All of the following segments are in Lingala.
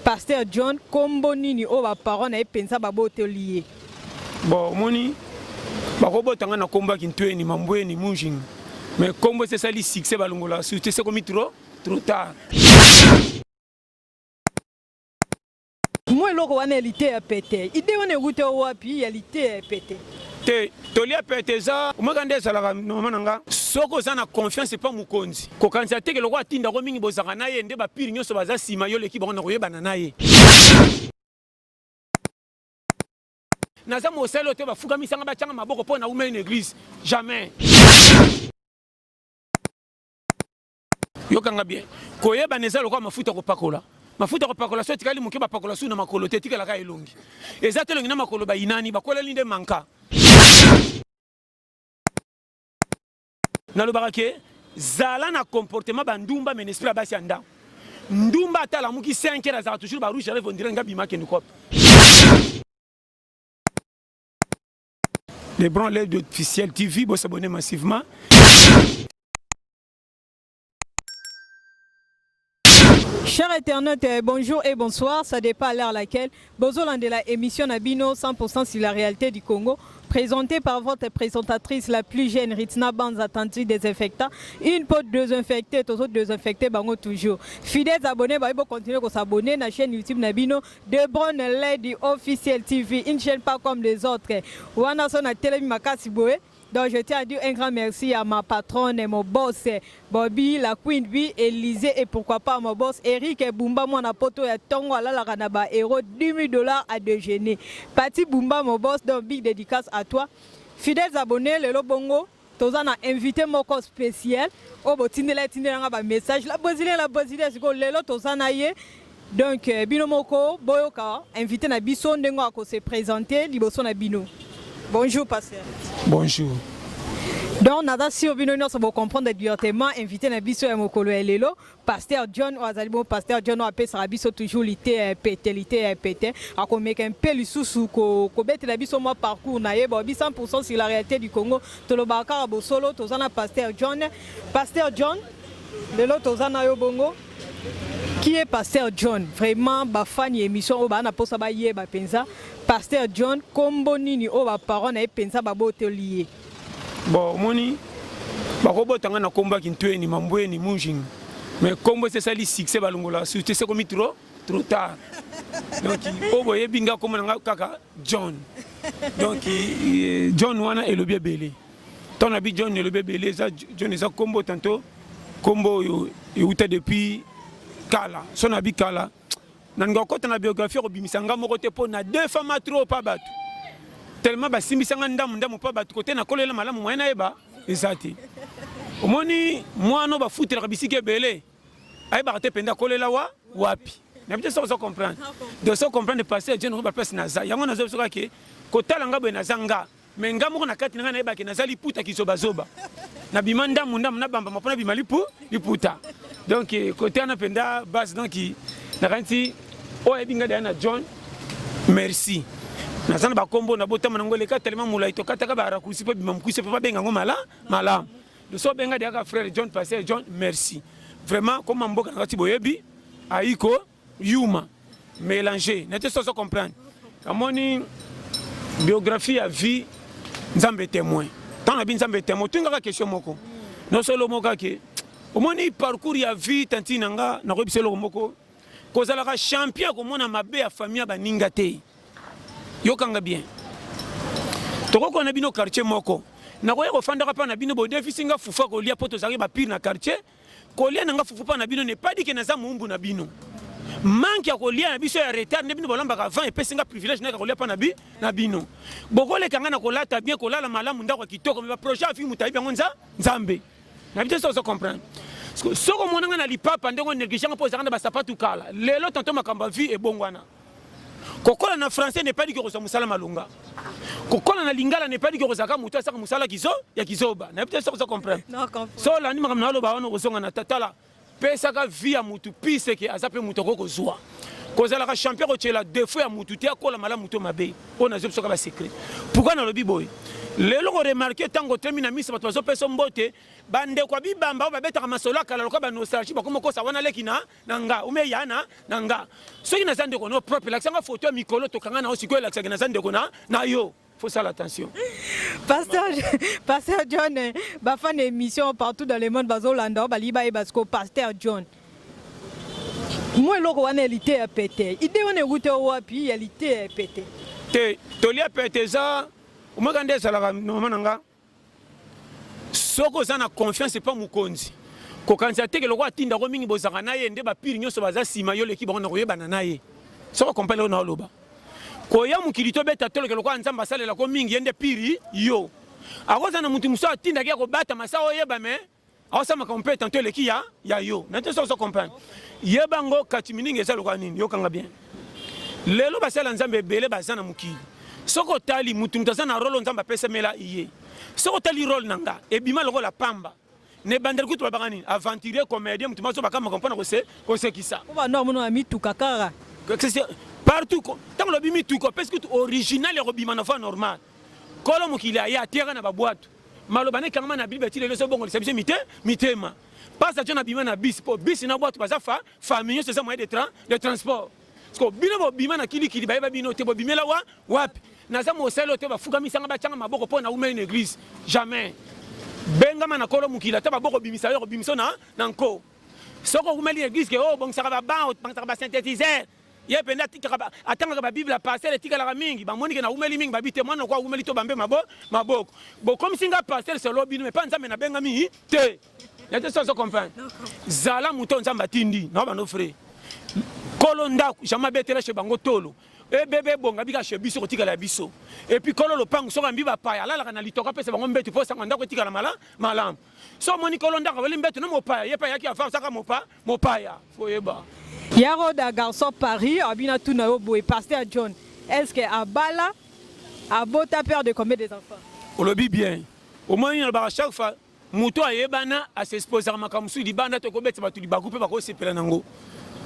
Pasteur John, kombo nini o ba parole na pensa babo te lié. Bon, moni, bakobo tanga na komba kintweni mambweni munjing. Mais kombo c'est ça li succès balongola, c'est c'est comme trop tard. Moi loko wana elité ya pété. Idée wana goûté wapi elité ya pété. Te tolia pété ça, moi quand des sala normalement soko za na confiance c'est pas mukonzi. Ko kanisa te ke loko atinda ko mingi bozaka na ye nde ba pire nyoso baza sima yo l'équipe na koyebana na ye. Naza moselo te ba fuka misanga ba changa maboko po na une église. Jamais. Yo kanga bien. Koyeba neza loko mafuta ko pakola. Mafuta ko pakola so tikali muke ba pakola su na makolo te tikala ka elongi. Ezatelo ngina makolo ba inani bakola linde manka. Nalobaka ke zala na comportement bandumba men esprit abasi anda. Ndumba atala muki 5 heures za toujours ba rouge rêve on dirait ngabi make ndikop. Les branleurs d'officiel TV vont s'abonner massivement. Chers internautes, bonjour et bonsoir. Ça dépend à l'heure à laquelle Bozoland de la émission Nabino 100% sur la réalité du Congo, présentée par votre présentatrice la plus jeune, Ritna Banz Attentive Désinfectant. Une pote désinfectée, tous autres désinfectés, bango toujours. Fidèles abonnés, bah, ils vont continuer à s'abonner à la chaîne YouTube Nabino de Bron Lady Officiel TV, une chaîne pas comme les autres. Wana son a télé makasi boé. Donc je tiens à dire un grand merci à ma patronne et mon boss Bobby, la Queen Bee, Élisée et pourquoi pas mon boss Eric et Bumba, mon apoto et Tongo à la Ranaba héros $10 000 à déjeuner. Pati Bumba, mon boss, donc big dédicace à toi. Fidèles abonnés, le Lobongo, tous on a invité mon corps spécial. Oh, bon, tindela un message. La Brésilien, c'est que le lot, tous on a yé. Donc, Binomoko, Boyoka, invité na Bisso, Ndengo à se présenter, Liboso na Bino. Bonjour, pasteur. Bonjour. Donc, nous avons comprendre directement, invité à Bisso et Mokolo Elelo, pasteur John, pasteur John, a appelé Bisso toujours l'été pété, a comme un peu le sous ko bête la Bisso moi parcours naïe, 100% sur la réalité du Congo, tout le bakar solo, tout ça pasteur John, Lelo Tozana yo bongo. Qui est pasteur John? Vraiment, ba fan émission au bana posa ba yé ba pensa. Pasteur John, kombo nini o ba parole na pensa ba bote lié. Bon, moni, bakobo tanga na komba kintweni mambweni munjing. Mais kombo c'est ça li succès balongola, c'est comme trop tard. Donc obo yebinga kombo nga kaka John. Donc John wana et le bébé. Ton abi John et le bébé, ça John est ça kombo tantôt. Kombo yo uta depuis Kala, son abi Kala. Nanga kota na biographie obimisanga moko te po na 2 femmes trop pas battu. Tellement ba simisanga ndamu pas battu côté na kolela malamu moyena eba ezati. Omoni mwana ba foutre ka bisike belé. Ay ba te penda kolela wapi. Na bien ça comprendre. De ça comprendre passer Dieu nous ba place na za. Yango na zo soka ke kotala ngabo na zanga. Mais ngamo na kati na na eba ke na zali puta kizoba. Na bimanda mundamu na bamba mapona bimalipu liputa. Donc côté anapenda base donc na kanti o ebinga de na John merci na sana ba kombo na botama ngole ka tellement mulai to kata ka ba rakusi pe bimamkusi pe ba benga ngomala malam de so benga de ka frère John passer John merci vraiment comme mboka na kati boyebi aiko yuma mélanger n'était sans comprendre amoni biographie à vie nzambe témoin tant na bin nzambe témoin tu ngaka question moko non solo moka ke au moins il parcours ya vie tanti nanga na ko biselo moko kozala ka champion ko mona mabe ya famille ba ninga te yokanga bien toko ko na bino quartier moko na ko yeko fanda pa na bino bo déficit nga fufa ko lia poto zaki ba pire na quartier ko lia nga fufu pa na bino ne pas dit que na za mumbu na bino manque ya ko lia na biso ya retard ne bino bolamba ka 20 et pesinga privilège na ko lia pa na bino bokole kanga na ko lata bien ko lala malamu ndako kitoko me ba projet afi mutayiba ngonza nzambe na bito ça comprendre parce que ce qu'on mona na lipapa ndeko négligent po zakanda ba sapatu kala lelo tonto makamba vie et bongwana Kokola na français n'est pas dit que rosa musala malunga. Kokola na lingala n'est pas dit que rosa ka mutu asaka musala kizo ya kizoba. Na peut-être ça comprendre. Non, comprends. So la ni makamna lo ba ono kozonga na tatala. Pesa ka via mutu pise ke azape mutu ko kozwa. Kozala ka champion ko tshela défaut ya mutu te akola mala mutu mabe. On a zopso ka ba secret. Pourquoi na lobi boy? Lelo ko remarquer tango termina misa bato bazo peso mbote bande kwa bibamba ba betaka masolo kala lokwa ba nostalgie ba komo kosa wana leki na nga ume yana na nga soki na zande ko no propre la sanga photo mikolo to kanga na osiko la sanga na zande ko na yo faut ça l'attention. Pasteur John ba fan émission partout dans le monde bazo landa ba liba e basko Pasteur John moi loko wana elité a pété idée wana route wapi elité a pété te tolia pété ça moi quand est ça normalement soko za na confiance c'est pas mukonzi ko kanza teke lokwa tinda ko mingi bozaka na ye nde ba piri nyoso baza sima yo leki bango na koyebana na ye soko kompele na loba ko ya mukili to beta tolo ke lokwa nzamba salela ko mingi yende piri yo akoza na mutu muso atinda ke ko bata masao yeba me akosa makompe tanto leki ya yo na te soko comprendre yebango katimingi eza lokwa nini yo kanga bien lelo basala nzambe bele bazana mukili soko tali mutu mutazana rolo nzamba pesa mela iye soko tali role nanga ebima loko la pamba ne bandel kutu babangani aventurier comédien mutu mazo bakama comprendre ko se kisa ba no mono amitu kakara partout tant le bimi tout parce que original et robima na fa normal kolo mukili ya tierra na baboatu maloba ne kangama na bible tile leso bongo c'est mitema pas ça na bima na bis po bis na boatu baza famille c'est ça moyen de transport parce que bino bo bima na kili ba bino te bo bimela wapi naza moselo te bafuka misanga bachanga maboko po na ume une église jamais benga mana kolo mukila ta baboko bimisa yo bimiso na nko soko umeli église ke oh bon ça va ba synthétiser ye penda tika atanga ba bible passer le tika la mingi ba moni ke na umeli mingi ba bite mwana kwa umeli to bambe maboko bo comme singa passer c'est lobino mais pas nzambe na benga mi te ya te so comprendre zala muto nzamba tindi na ba no frère kolo ndaku jamais betela chez bango tolo e bébé bonga bika chez biso ko tika la biso et puis kolo lo pangu soka mbiba paya la kana litoka pesa bango mbetu po sanga ndako tika la malam so moni kolo ndaka weli mbetu no mopaya ye pa yaki afa saka mopaya foyeba yaro da garçon Paris abina tout na boy Pasteur John est-ce que abala abota père de combien des enfants on le dit bien au moins il ba chaque fois muto ayebana a s'exposer makamusu di banda to ko betsa batu di bakupe ba ko sepela nango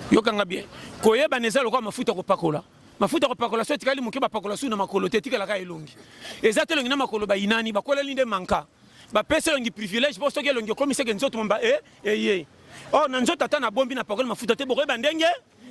yo kanga bien koyeba neza lokwa mafuta ko pakola mafuta ko pakola so tikali muke ba pakola su na makolo te tikala ka elongi ezate longi na makolo ba inani ba kola linde manka ba pese longi privilège bo so ke longi komise ke nzoto mba ye oh na nzoto tata na bombi na pakola mafuta te boko ba ndenge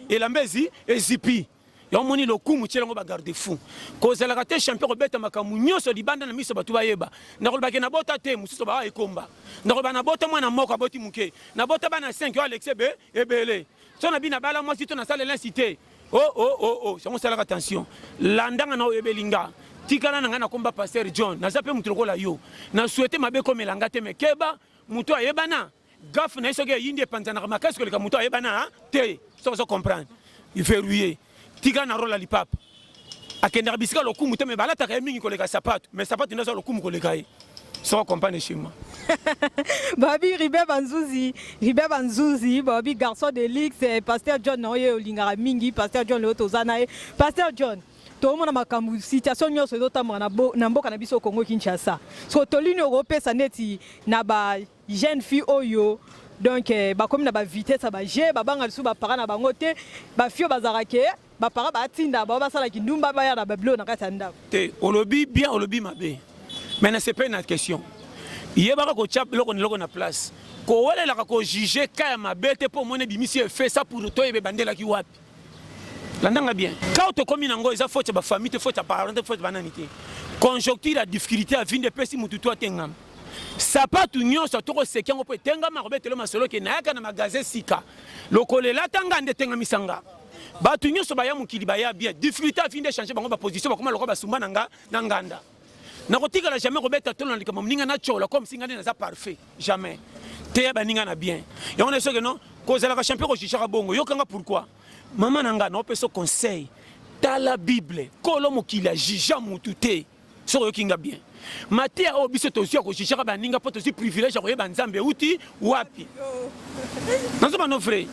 elambezi ezipi yo moni lokumu tchelango ba garde fou kozala ka te champion robeta makamu nyoso libanda na miso batu bayeba na kolba ke na bota te mususo ba ekomba na kolba na bota mwana moko aboti muke na bota ba na 5 yo Alexebe ebele so na bina bala moi si to na salle l'incité oh c'est mon salaire attention landanga na oyebelinga tikala na ngana komba Pasteur John na zape mutu lokola yo na souhaiter mabe comme elanga te mekeba mutu ayebana gaf na isoge yindi panzana makasi ko leka mutu ayebana te so comprendre il verrouiller tika na rola lipapa akenda bisika lokumu te me balata ka mingi ko leka sapato mais sapato ndazo lokumu ko leka so comprendre chez moi Babi Ribe Banzuzi, Babi garçon de l'X, Pasteur John Noye Olingara Mingi, Pasteur John Leoto Zanae, Pasteur John. Tout le monde a ma situation nyoso dota na mboka na biso Congo Kinshasa. So to l'Union européenne ça neti na ba jeune fille oyo donc ba comme na ba vitesse ba je ba banga su ba para na bango te ba fio bazarake ba para ba tinda ba sala kindumba ba ya na ba blo na katanda. Te olobi bien olobi mabe. Mais c'est pas une question. Yebaka ko chap loko na place ko wala la ko juger ka ma bete pour mon bimisi fait ça pour toi et bandela ki wapi landanga bien quand to komi nango eza faute ba famille te faute parent te faute bananité conjoncture la difficulté à vinde pesi mutu to tengam sapatu nyonso to ko sekango po tengama ko betelo masolo ke na yaka na magasin sika lokolela tanga nde tenga misanga batu nyonso ba ya mukili ba ya bien difficulté à vinde changer bango ba position ba koma loko ba sumba nanga na nganda. Nakotika la jamais robeta tolo na likama mninga na chola comme singa na za parfait jamais te ba ninga na bien et on est sûr que non cause la champion ko chichaka bongo yokanga pourquoi maman nanga na peso conseil ta la bible kolo mokila jija mutu te so yokinga bien matière au biso tosi ko chichaka baninga po tosi privilège ko yeba nzambe uti wapi nazo bano frère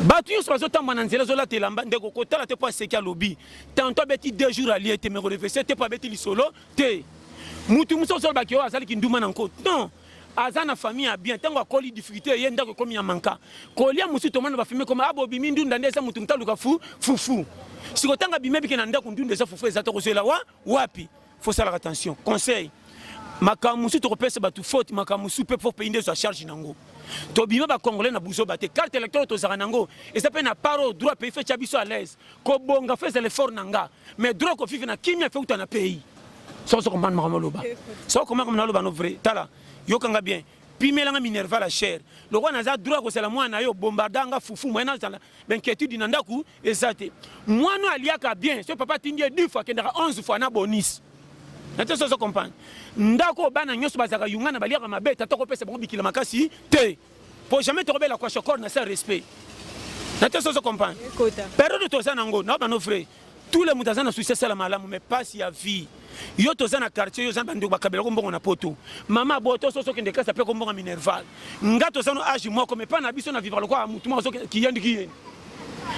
batu yo so tamba na nzela zo la telamba ndeko kotala te po seki lobby tantôt beti 2 jours allié te me reverser te po beti li solo te mutu muso so ba ki o azali ki nduma nanko non azana famille a bien tango akoli difficulté ye ndako komi ya manka kolia musu to mona ba filmer comme abo bimi ndunda ndesa mutu mtaluka fufu siko tanga bimé biki na ndako ndunda za fufu ezata ko zela wapi faut ça la attention conseil makamusu to kopesa batu faute makamusu pe pour payer sa charge nango to bima ba congolais na buzo bate carte électorale to zara nango et ça peut na paro droit pays fait chabiso à l'aise ko bonga fait l'effort nanga mais droit ko fifi na kimia fait uta na pays ça se comprendre makamoloba ça comment comme na loba no vrai tala yokanga bien pimelanga minerva la chair le roi naza droit ko sala mwana yo bombardanga fufu mwana sala l'inquiétude na ndaku ezate mwana aliaka bien ce papa tindie 10 fois kendaka 11 fois na bonus na te so comprendre ndako bana nyoso bazaka yungana baliaka mabe tata ko pesa bango bikila makasi te pour jamais te rebelle quoi chokor na sans respect na te so comprendre période to za nango na bano frère tous les mutazana souci sala malamu mais pas si ya vie yo to za na quartier yo za bando bakabela ko mbongo na poto mama boto so kende kasa pe ko mbongo minerval ngato za no âge moko mais pas na biso na vivre le quoi mutu mo so ki yandi ki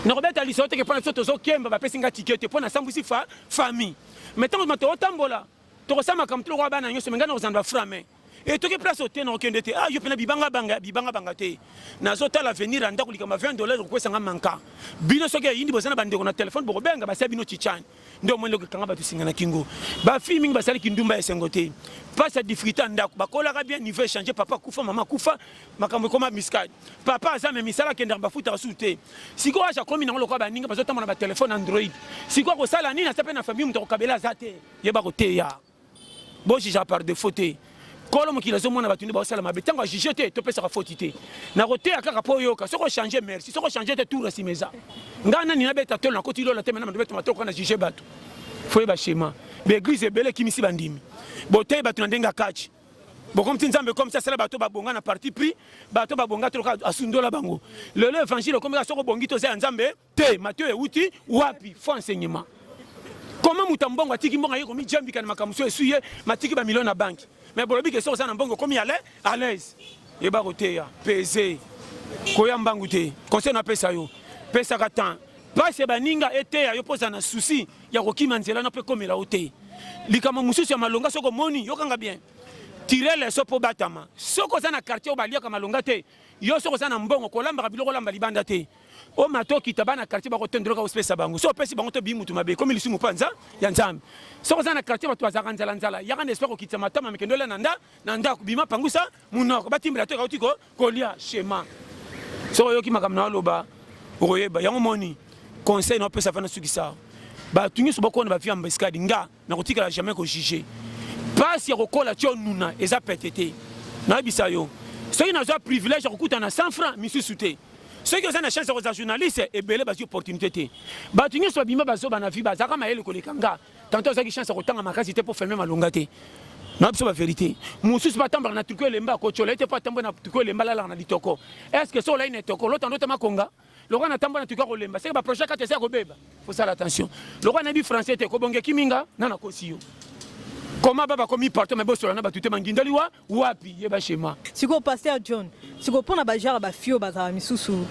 na robeta li so te ke pa so to so kemba ba pesinga ticket pour na sambusi famille maintenant ma to tambola to sama kam tlo bana nyoso menga na ozanda frame et to ke place au teno kende te ah yo pena bibanga banga te na zo tala venir anda ko likama $20 ko sanga manka bino so ke yindi bozana bande ko na téléphone boko benga ba sabino chichani ndo mo loko kanga ba tusinga na kingo ba filming ba sali kindumba esengote pas à difficulté ndako ba kola ka bien niveau changer papa kufa mama kufa makambo koma miskade papa azame misala kende ba futa sute siko acha komi na loko ba ninga ba zo tamana ba téléphone android siko ko sala nini na sape na famille mto ko kabela zate yeba ko teya bo jija par défaut te kolo mokila zo mona batuni ba sala mabe tango jije te to pesa ka faute te na ko teya kaka po yoka soko changer merci soko changer te tour simeza ngana ni na beta tolo na koti lo la te mena beta matoko na jije batu foi ba schéma be église bele kimisi bandimi bote batu na ndenga kachi bon comme tinzambe comme ça sala bato ba bonga na parti pris bato ba bonga to asundola bango le évangile comme ça soko bongi to za nzambe te Matthieu euti wapi faut enseignement comment mutambongo atiki mbonga yeko mi jambi kana makamuso esuye matiki ba million na banque mais bolobi que ça na mbongo comme yale à l'aise et ba roteya pesé koya mbangu te conseil na pesa yo pesa ka temps pas se baninga ete yo posa na souci ya kokima nzela na pe komela ote likama mususu ya malonga soko moni yokanga bien tirer les sopo batama soko za na quartier o balia ka malonga te yo soko za na mbongo kolamba biloko lamba libanda te o matoki tabana quartier ba kotendroka ospesa bango so pesi bango to bimutu mabe comme lisumu panza ya nzambe soko za na quartier ba to azaka nzala ya kana espero kitsa matama mekendola nanda bima pangusa munoko batimbela to kautiko kolia schéma so yo ki makamna loba oyeba yango moni conseil na pesa fana sukisa ba tungi so bako na ba fiamba skadi nga na kotika jamais ko juger pas si rokola tio nuna eza petete na bisa yo so ina za privilège kokuta na 100 francs misusu te ceux qui ont une chance aux journalistes et belé basi opportunité ba tungi so bima bazo bana vi bazaka maele ko lekanga tantôt ça qui chance kotanga makasi te pour fermer malonga te na biso ba vérité mususu batamba na tuko lemba ko chola te pas tamba na tuko lemba la na litoko est-ce que so la ine toko l'autre ndota makonga le roi n'attend pas na tuko lemba c'est que ba projet ka te sa ko beba faut ça l'attention le roi na bi français te ko bonge kiminga na na kosiyo comment baba komi partout mais bosso na ba tuté mangindali wa wapi yeba schéma siko pasteur John siko pona ba jara ba fio ba za misusu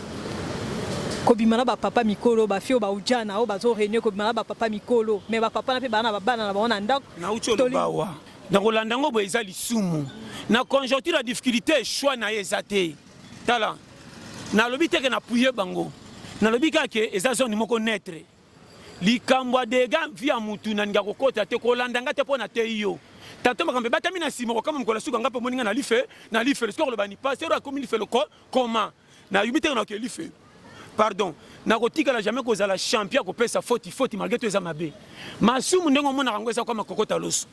kobimana ba papa mikolo ba fio ba ujana o bazo réunion kobimana ba papa mikolo mais ba papa na pe bana ba bana na ba ndako na ucholo bawa na kolanda ngo boeza lisumu na conjoncture la difficulté choix na ezate tala na lobi teke na puye bango na lobi kake eza zone moko netre likambo dega via mutu na ngako kota te kolanda ngate pona te yo tato makambe batami na simo kama mkola suka ngapo moninga na life le score le bani pas c'est comme il fait le comment na yubite na ke life pardon na kotika la jamais koza la champion ko pesa faute malgré tout ezamabe masumu ndengo mona rango eza kwa makokota loso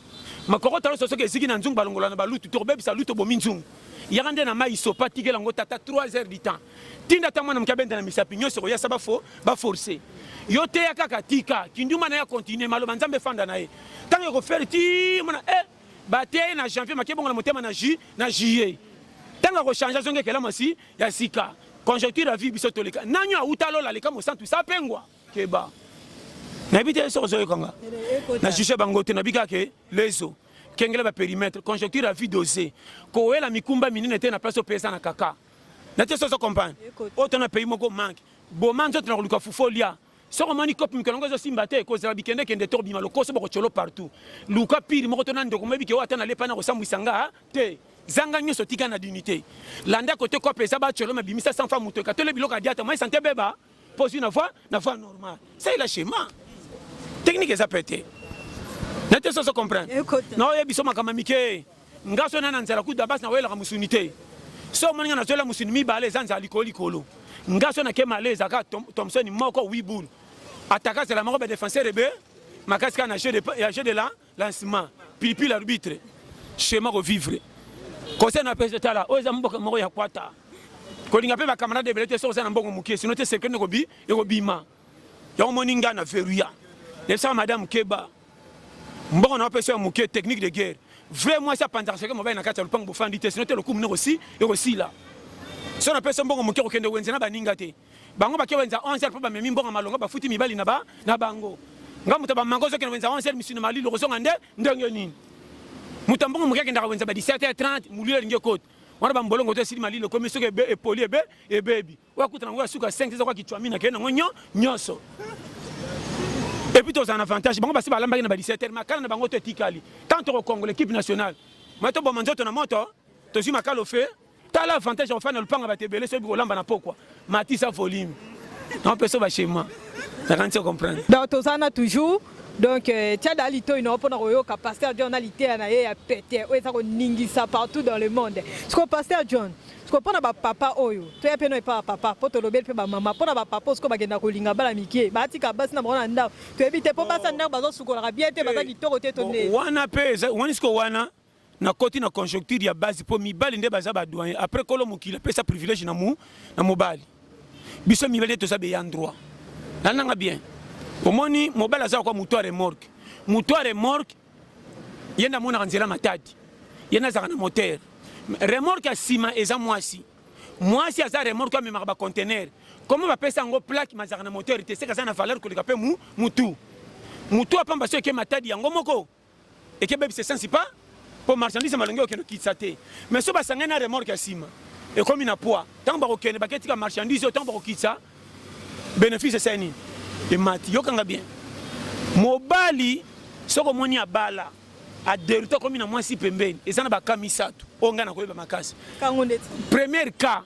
soke eziki na nzungu balongola na balutu to bebisa luto bomi nzungu yagande na mai so patigela ngo tata 3 heures du temps tinda tamwana mkabenda na misapi nyoso ya saba ba forcer yo te ya kaka tika kinduma na ya continuer maloba nzambe fanda na ye tango ko faire ti mona ba te na janvier makebongo na motema na juillet tango ko changer zonge kela masi ya sika conjoncture la vie biso toleka nanyo auta lola leka mo santu sa pengwa keba na bité so zo kanga na juge bango te na bika ke lezo kengele ba périmètre conjoncture à vie dosée ko la mikumba minene te na place au pesa na kaka na te so comprendre autant na pays moko manque bo manzo tna koluka fufolia so ko mani cop mikolongo zo simba te ko za bikende kende to bima lokoso boko cholo partout luka pire moko to na ndoko mebi ke wata na lepa na ko sambwisanga te zanga nyoso tika na dignité landa côté ko pesa ba cholo mabimisa sans femme muto ka to le biloko diata moi santé beba pose une fois na fois normal c'est le schéma technique ça pété na te so comprendre non yebi so makama mike ngaso na nzela ku dabas na wela ka musunité so moni na zola musuni ba les anza likoli kolo ngaso na ke malaise aka Thompson moko wibul attaquer c'est la mort défenseur ebe makaska na jeu de la lancement pipi l'arbitre schéma revivre conseil na pese tala oza mboka moko ya kwata ko linga pe ba camarade de belete so za na mbongo mukie sinon te secret ko bi e ko bima ya moni nga na veruya les ça madame Keba mbongo na pese mukie technique de guerre vraiment ça pendant que mo ba na kata lupango bofandi te sinon te le coup mino aussi et aussi là so na pese mbongo mukie ko kende wenze na baninga te bango ba ke wenza 11h pa ba memi mbongo malonga ba futi mibali na bango ngamuta ba mangozo ke wenza 11h misuni mali lo zonga ndenge nini mutambongo mukie kenda wenza ba 17h30 mulile linge kote wana ba mbolongo te sili mali lo komiso ke be poli e baby wakuta na ngwa suka 5 za kwa kichwa mina ke na ngonyo nyoso. Et puis, tu as un avantage. Bon, parce que tu as 17 heures, tu as un tikali. Quand tu es au Congo, l'équipe nationale, maintenant, tu as un moto, tu as un fait, tu as l'avantage de faire le pan à te belé, c'est pour l'amba na pourquoi. Matisse a volume. Non, personne va chez moi. Tu comprends. Donc, tu as toujours. Donc, tu as d'alito, une pasteur John Alité, a pété, ça partout dans le monde. Ce que pasteur John, ce que papa oyo, tu as peine pas papa, pour te lever pe maman, pour na papa, ce que bagenda kolinga bala mikie, batika bas na mona nda. Tu évites pas passer na bazo sukola bien te bazaki to roté tonné. Wana pe, wana sko wana na koti na conjoncture ya base pour mibali nde baza ba doyen. Après kolo mukila pe sa privilège na mobali. Biso mibali to sa be en droit. Nanga bien. Pour moi, mobile aza kwa mutoire remorque. Mutoire remorque, yenda mona kanzela matadi. Yenda za na moteur. Remorque a sima eza mwasi. Mwasi aza remorque a memaka ba conteneur. Comment va pesa ngo plaque mazaka na moteur te seka za na valeur ko lika pe mutu. Mutu apamba so ke matadi yango moko. Et que bébé c'est sensi pas pour marchandise malongo ke no kitsate. Mais so ba sangana remorque a sima. Et comme ina poids, tant ba okene ba ketika marchandise autant ba okitsa. Bénéfice c'est nini? Et mati yokanga bien mobali soko moni abala a déruta comme na mwasi pembeni ezana ba kamisatu onga na koyeba makasi premier cas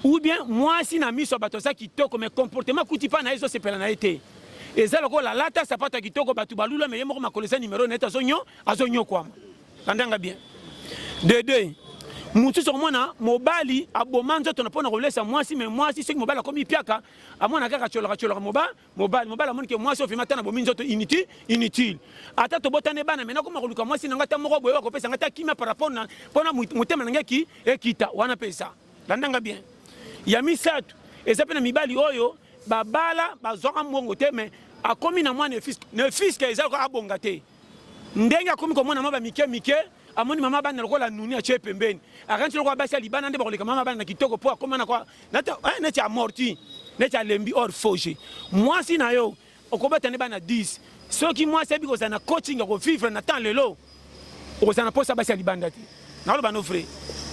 ou bien mwasi na miso bato sa kitoko mais comportement kuti pa na ezo sepela na été ezala ko la lata sapata kitoko batu balula mais yemo makolesa numéro net azonyo kwama kandanga bien de mutu so mona mobali abomanzo to na pona kolesa mwasi mais mwasi soki mobali akomi piaka amona kaka chola mobali amoni ke mwasi ofima tana bominzo to inutile ata to botane bana mena ko makoluka mwasi nanga ta moko boyo ko pesa ngata kimia par rapport na pona mutema nanga ki ekita wana pesa landanga bien ya misatu eza pena mibali oyo babala bazoka mbongo te mais akomi na mwana ne fisque eza ko abonga te ndenga akomi ko mona maba mike amoni mama bana lokola nuni ache pembeni akanti lokwa basi libana nde bakoleka mama bana na kitoko po akoma na kwa neti amorti neti alembi or foge mwasi na yo okobata ne bana 10 soki mwasi abi ko na coaching ko vivre na temps lelo okozana posa basi libanda te na lo bano frère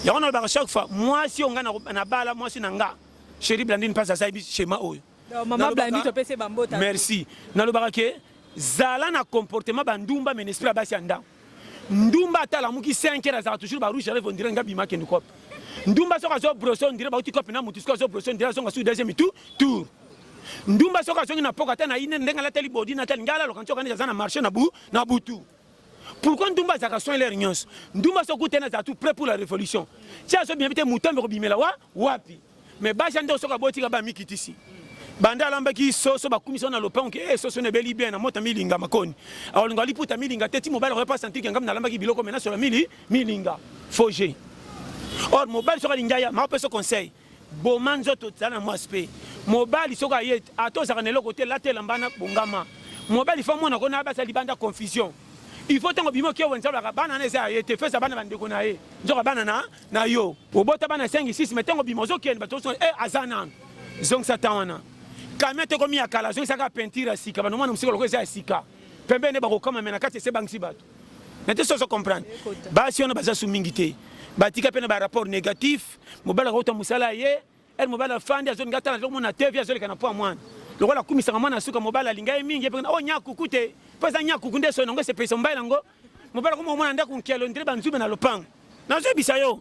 ya ona ba chaque fois mwasi onga na bala mwasi na nga chérie Blandine passe ça schéma oyo maman Blandine to pese bambota merci na lo barake zala na comportement bandumba mais esprit basi anda ndumba atala muki 5 heures za toujours ba rouge rêve on dirait ngabima ke ndikop ndumba soka zo broso on dirait ba uti cop na mutu soka zo broso on dirait zonga sur deuxième tour ndumba soka zongi na poka tana ine ndenga la teli body na teli ngala lokancho kana za na marché na butu pourquoi ndumba za ka soin les nyons ndumba soka tena za tout prêt pour la révolution tia so bien vite mutambe ko bimela wapi mais ba jande soka boti ka ba mikitisi banda lamba ki soso ba kumisa na lopin ke soso ne beli bien na mota milinga makoni aolinga liputa milinga teti mobile repas sentir ngam na lamba ki biloko mena sur la milinga foger or mobile soka lingaya ma peso conseil bomanzo to tsana mo aspect mobile soka yet atoza kana loko te la te lambana bongama mobile fa mona kona ba sa libanda confusion il faut tango bimo ke wenza ba bana na za yete fesa bana bandeko na ye nzoka bana na yo obota bana 5 6 mais tango bimo zo ken ba to azana zong satawana kamia te komi akala zongi saka peinture sika bano mwana musiko lokeza sika pembene ba kokama mena kati se bangsi bato nete soso comprendre basi ona baza sumingi te batika pena ba rapport négatif mobala rota musala ye el mobala fandi azoninga tala zo mona TV azoleka na po mwana lokola kumisanga mwana suka mobala linga mingi pe o nyakuku te pesa nyakuku nde so ngo se pesa mbala ngo mobala ko mwana ndako nkialo ndire banzube na lopango nazo bisa yo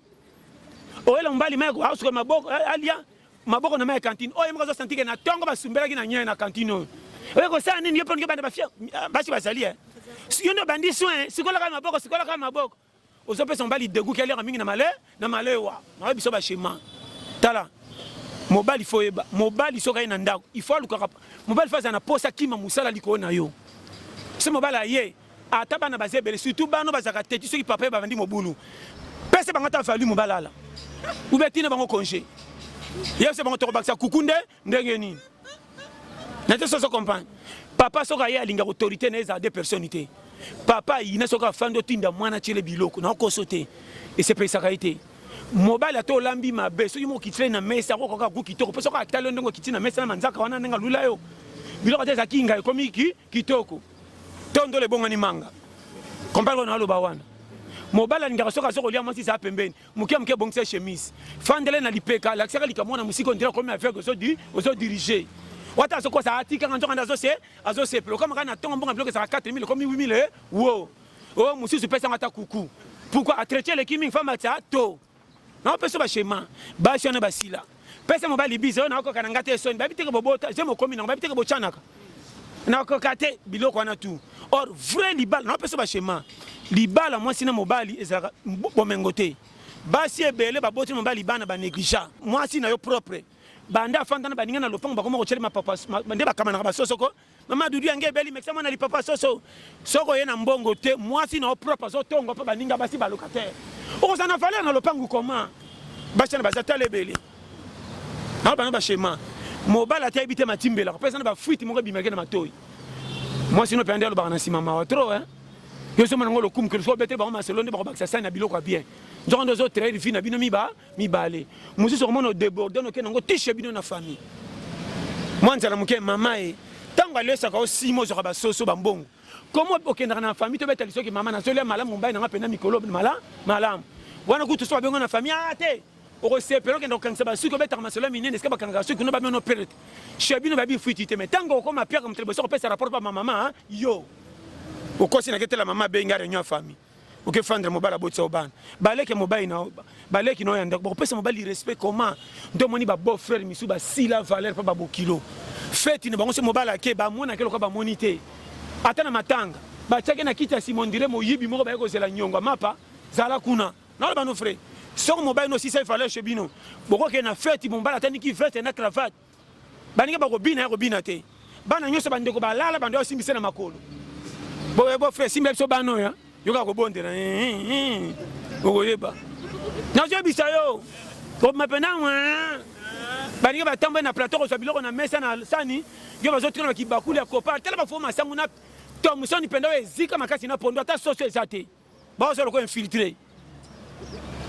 oela mbali meko asuka maboko alia maboko na maya cantine oyo moko zo santike na tongo basumbela ki na nyaya na cantine oyo ko sa nini yo pe banda bafia basi bazali si yo bandi soin sikola ka maboko ozo pesa mbali degu ki alia mingi na malewa na biso ba schéma tala mobali foyeba mobali soka ina ndako il faut luka mobali faza na posa kima musala liko na yo se mobali ye ata bana bazebele surtout bano bazaka teti soki papa ba bandi mobulu pesa bangata falu mobali ala ubetine bango congé yese bango to baksa kukunde ndenge nini nete soso comprendre papa soka ye alinga autorité na eza des personnalités papa ina soka fando tinda mwana chele biloko na kosote et c'est pesa kaité mobile ato lambi mabe soki mo kitile na mesa ko ka ku kitoko peso ka talo ndongo kitina mesa na manzaka wana nenga lula yo biloko teza kinga ekomi kitoko tondo le bonga ni manga comprendre na loba wana mobile ninga soka soko lia mwasi sa pembeni mukia mukia bongse chemise fandele na lipeka la saka likamona musiko ndira comme avec ozo diriger wata soko sa atika nganzo azo se plo comme kana tongo bonga bloque sa 4000 comme 8000 wo oh musisi pesa ngata kuku pourquoi attracher les kimi femme ta to non peso ba schéma ba siona basila pesa mobali bizo na ko kananga te soni babite ko bobota je mo komi na babite ko bochanaka na ko kate biloko wana tu or vrai libala non peso ba schéma libala moi sina mobali ezaka bomengote basi ebele baboti mobali bana ba négligent moi sina yo propre banda fanda na baninga na lopango bakoma ko chele mapapa bande bakama na basoso ko mama dudu yange ebeli mekisa mwana li papa soso soko ye na mbongo te moi sina yo propre zo tongo pa baninga basi balokataire o ça na valeur na lopango comment bachana bazata lebele na bana ba schéma mobala ta ebite matimbela pesa na ba fuite moko bimeke na matoyi moi sino pende lo bana sima ma trop hein yo so manango lo kum que so bete ba ma selonde ba baksa sana biloko bien donc deux autres très fina bino mi balé musi so mono déborder no kenango tiche bino na famille moi nzala muke mama e tango alesa ka o 6 mois so ba soso ba mbongo comment okendra na famille to beta lisoki mama na solia malamu mbai na pena mikolo malamu wana kutu so bengo na famille ate o sepelo kendo kanisa ba suko beta masolo minene eska ba kanga suko no ba no perte chebino ba bi fuitite mais tango ko ma pierre comme trebo so pesa rapport pa mama yo o kosi na ketela mama benga réunion famille ok fandre mobala botsa obana baleke mobile na baleki no yanda ko pesa mobile respect comment ndo moni ba beau frère misu ba sila valeur pa ba bo kilo fête ne bango se mobile ke ba mona ke lo ko ba monité ata na matanga ba tchake na kita simondire mo yibi mo ba ko zela nyonga mapa zala kuna na ba no frère sur mobile no si ça valeur chez bino boko ke na fête mobile ata ni ki veste na cravate baninga ba ko bina te bana nyoso bandeko ba lala bando simbisa na makolo bo frère simbe so bano ya yoka ko bondera okoyeba nazo bisa yo ko mapena mwa baninga batambe na plateau ko biloko na mesa na sani yo bazotrina ba kibakuli ya kopa tala ba foma sangu na to musoni penda we zika makasi na pondo ata soso ezate ba so ko infiltrer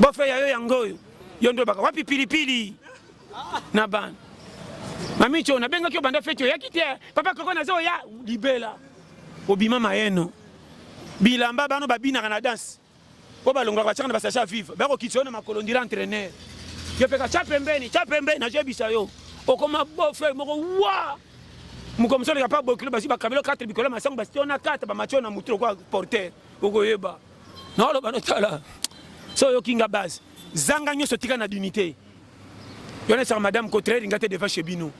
bo fe ya yo yango yo ndo baka wapi pilipili na ban mami cho na benga kyo banda fecho ya kite papa koko na zo ya libela obima mayeno bilamba bano babina kana danse ko balonga kwa chana basasha viva bako kitsona makolo ndira entraîneur yo peka chapembeni na jebisa yo okoma bo frère moko wa mukomso le pas bokilo basi bakabelo 4 bikola masango basi ona 4 ba macho na mutro kwa porteur okoyeba na lo bano tala so yo kinga base zanga nyoso tika na dignité yo na sa madame contraire ngate devant chez bino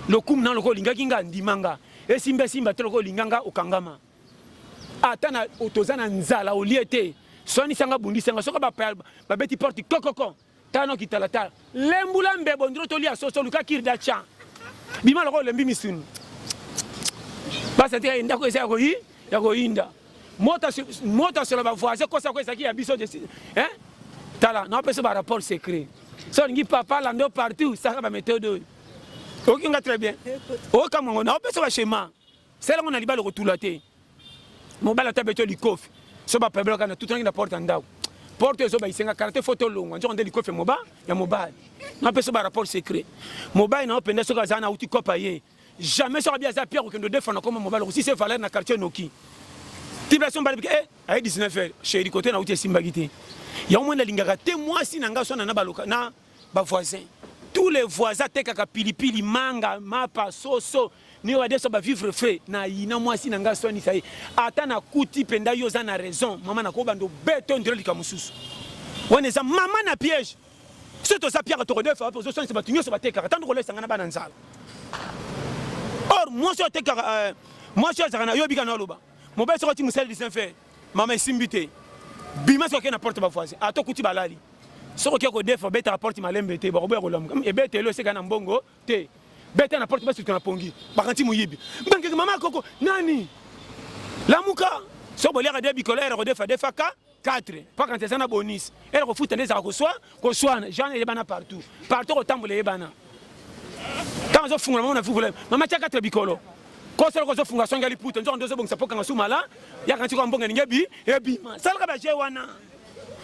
lo kum na lo ko linga kinga ndimanga simba te lo ko linganga okangama atana otozana nzala oliete soni sanga bundi sanga soka ba beti porti kokoko tano kitalata lembula mbebo ndiro tolia soso luka kirda cha bima lo ko lembi misuni basa te ndako esa ko inda mota sur la voisin kosa ko esaki ya biso de hein tala na peso ba rapport secret so ngi papa lando partout ça ba méthode okinga très bien o kamongo na peso ba schéma c'est là on a libalo ko tulate mobile tabeto likofi so ba peblo kana tout na porte ndao porte so ba isenga karate photo longo njo ndeli likofi ya mobile na peso ba rapport secret mobile na openda so kazana uti kopa ye jamais so bien za pierre ko ndo défendre comme mobile aussi c'est valeur na quartier noki Tibulation bali à 19h chéri côté na outi simbagité. Il y a au moins la lingaka te moi si nanga so na baloka na ba voisin. Tous les voisins tekaka pilipili manga mapa soso ni wa deso ba vivre frais na ina moi si nanga so ni sai. Ata na kuti penda yo za na raison mama na ko bando beto ndiro likamususu. Wana za mama na piège. Surtout ça pierre to redef pour so se batunyo se bateka tant ko sanga na bananzala. Or moi so tekaka moi so za na yo bika na loba. Mon père sorti musel 19h. Maman simbité. Bima so ke na porte ba voisin. Ato kuti balali. So ke ko def beta porte malembete ba robert olom. E beta lo se kana mbongo te. Beta na porte ba sur na pongi. Ba kanti muyibi. Banke mama koko nani? Lamuka. So bolera de bicolère redefa defaka 4. Pas quand c'est na bonus. Elle refute des ko soit Jean et bana partout. Partout au tambour les bana. Quand on funga mama na funga. Mama tia 4 bicolo. Quand on a funga songa li puto nzo ndozo bongisa poka ngasumala ya kanti ko mbonga ningebi ebi salaka ba je wana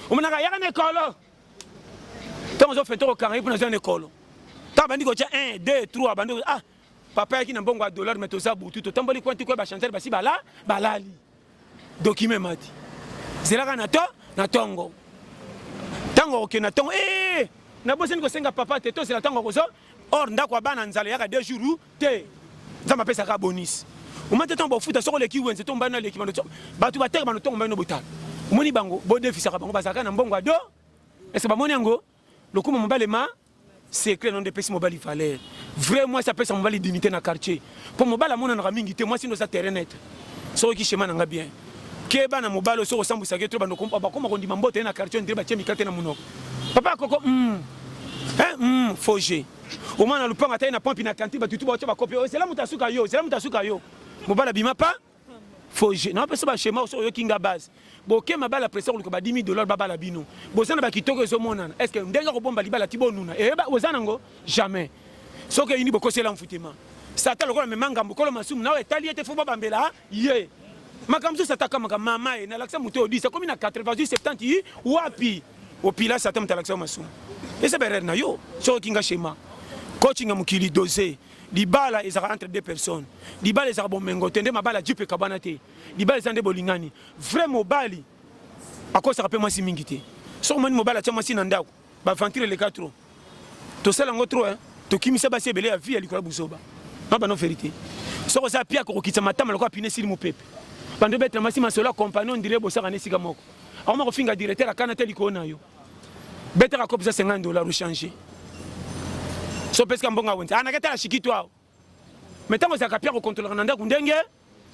umunaka ya kana ekolo tant on fait to carré pour na ekolo ta bandi ko tia 1 2 3 bandi ah papa yaki na mbongo a dollar mais to za butu to tamboli kwenti ko ba chanter basi bala balali document mati zelaka na tongo tango ke na tongo na bosen ko senga papa te to c'est la tango ko so or ndako bana nzala ya ka 2 jours te ça m'appelle ça bonus. Au moment où on fout sur les kiwens, c'est tombé dans l'équipement de top. Batu ba terre, tombe dans le botal. Moni bango, bon défi ça bango bazaka na mbongo ado. Est-ce pas moni ango? Le coup mon balema, c'est clair non de pesi mobile fallait. Vraiment ça peut ça mobile dignité na quartier. Pour mobile la mona na mingi te moi sinon ça terrain net. So ki chemin nga bien. Keba na mobile so ressemble ça que trop bando kompa ba comme on dit mambote na quartier on dirait ba tchemi kate na munoko. Papa koko Fogé. Au moins, le pan à na pompe na kanti ba tutu ba copie. C'est là mutasuka yo. Mobala bima pas. Fogé. Non pas ça schéma so yo kinga base. Boké ma bala pression ko ba $10,000 ba bala bino. Bosana ba kitoko zo monana. Est-ce que ndenga ko bomba libala tibonuna? Ba ozana ngo jamais. So que ini boko c'est l'enfoutement. Satan lokolo me manga mbokolo masumu na etali ete fo ba bambela. Ye. Makamzu sataka mama na laksa muto 10 comme na 88 70 wapi. Au pila Satan mtalaksa masumu. Et c'est berre na yo. So kinga schéma. Coaching à Mukili dosé. Libala ils entre deux personnes. Libala ils bon mengo tende mabala jipe kabanate. Libala ils ande bolingani. Vraiment bali. À quoi ça rappelle moi si mingité. So moni mobala tcha moi si nandako. Ba ventile les 4. To sala ngo trop hein. To kimisa ba sebele ya vie alikola buzoba. Non ba non vérité. So ça pia ko kitsa matama lokwa pine sili mu pepe. Bando betre masi masola compagnon dire bo sara nesika moko. Auma ko finga directeur akana teliko na yo. Betre a kopisa $50 changer. So peska mbonga wente ana kata shikitu ao metango za kapia ko contrôler nanda kundenge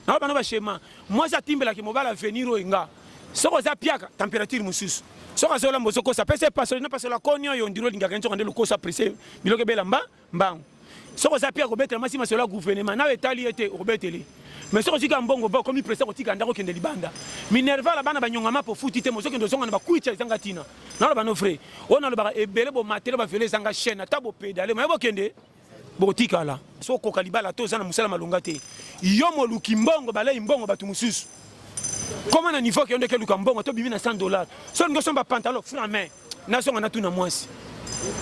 na bana ba schéma moi ça timbela ki mobala venir o inga so ko za piaka température mususu so ka zola mboso ko ça pese pas na pas la konyo yo ndiro linga kanzo ndelo ko ça pressé biloke belamba mbango so ko za piaka ko betre masi masola gouvernement na etali ete o beteli mais so ko tika mbongo ba comme pressé ko tika ndako kende libanda minerva la bana banyonga mapo futi te mo so kendo zonga na ba kuicha zanga tina na ba no frère on a le ba ebele bo matériel ba vele zanga chaîne ta bo pédale mais bo kende bo tika la so ko kalibala to zana musala malunga te yo mo luki mbongo balai mbongo batu mususu comment na niveau ke onde ke luka mbongo to bimi na $100 so ngo somba pantalon flamé na so ngana tuna mwasi